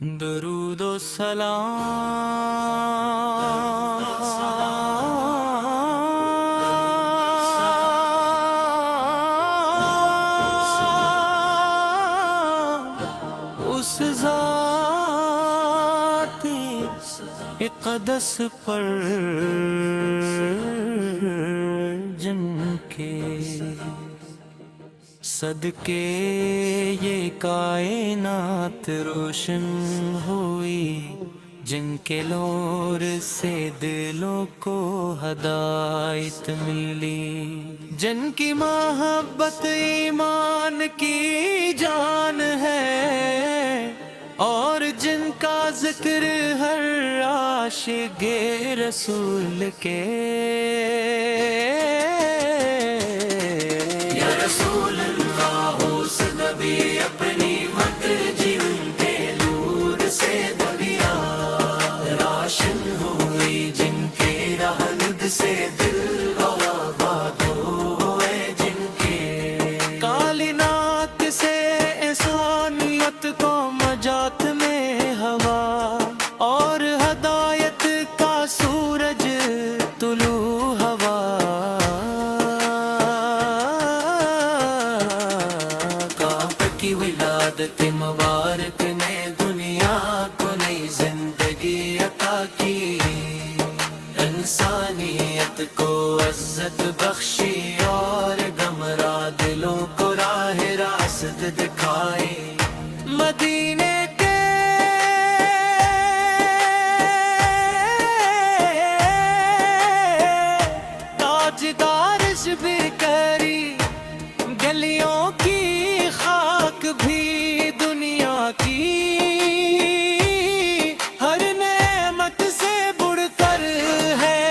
درود و سلام اس ذات اقدس پر جن کے صدقے یہ کائنات روشن ہوئی، جن کے نور سے دلوں کو ہدایت ملی، جن کی محبت ایمان کی جان ہے اور جن کا ذکر ہر عاشق رسول کے۔ یا رسول اللہ اس نبی اپنی مت جن کے نور سے دنیا روشن ہوئی، جن کے رحمت سے دل آباد ہوئے، جن کے کائنات سے انسانیت کو مجات میں ہوا اور ہدایت کا سورج طلوع ہوا، کی ولادت مبارک نے دنیا کو نئی زندگی عطا کی، انسانیت کو عزت بخشی اور گمراہ دلوں کو راہ راست دکھائی۔ مدینے کے تاجدار بھی کری، گلیوں کی خاک بھی دنیا کی، ہر نعمت سے بڑھ کر ہے۔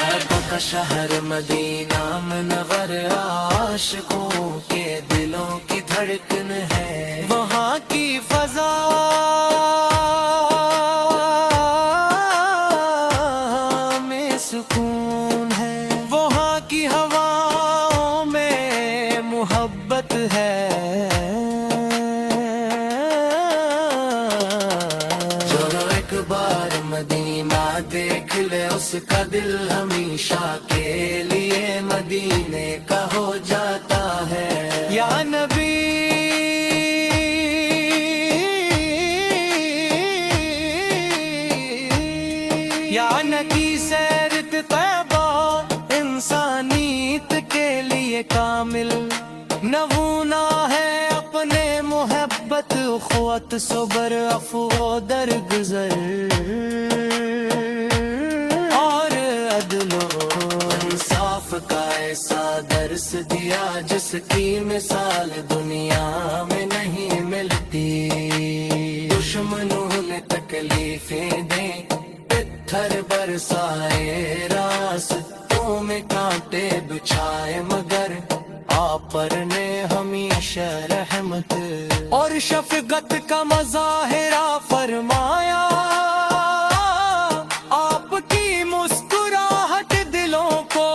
عربوں کا شہر مدینہ منور عاشقوں کے دلوں کی دھڑکن ہے، وہاں کی فضا میں سکون ہے، وہاں کی ہواؤں میں محبت ہے۔ جو ایک بار مدینہ دیکھ لے اس کا دل ہمیشہ کے لیے مدینے کا ہو جاتا ہے۔ یا نبی یا نکی سیرت طیبہ انسانیت کے لیے کامل نمونہ ہے، اپنے محبت اخوت صبر عفو و درگزر اور عدل و انصاف کا ایسا درس دیا جس کی مثال دنیا میں نہیں ملتی۔ دشمنوں نے تکلیفیں دیں، پتھر برسائے، راستوں میں کانٹے بچھائے، مگر آپ پر نے ہمیشہ رحمت اور شفقت کا مظاہرہ فرمایا۔ آپ کی مسکراہٹ دلوں کو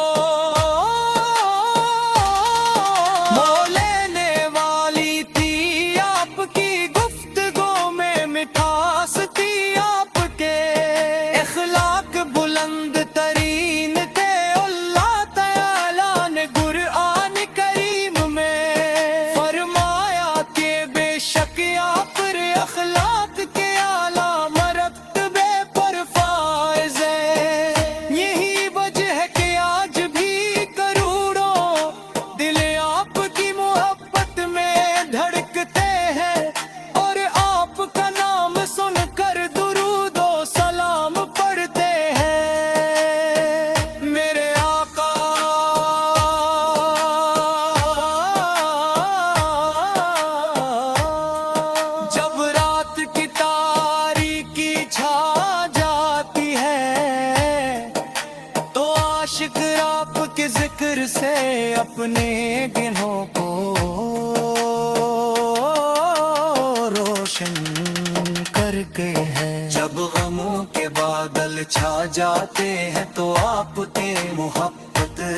مو لینے والی تھی، آپ کی گفتگو میں مٹھاس تھی، آپ کے اخلاق بلند ترین تھے۔ اللہ تعالیٰ نے قرآن کریم میں فرمایا کہ بے شک آپ اخلاق کے اعلیٰ مرتبے پر فائز ہیں۔ یہی وجہ ہے کہ آج بھی کروڑوں دل آپ کی محبت میں دھڑکتے ہیں اور آپ کا نام سن کر درود و سلام پڑھتے ہیں۔ میرے آقا جب رات کی تاریکی چھا جاتی ہے تو عاشق آپ کے ذکر سے اپنے گنہوں کو روشن کر کے ہے۔ جب غموں کے بادل چھا جاتے ہیں تو آپ کے محبت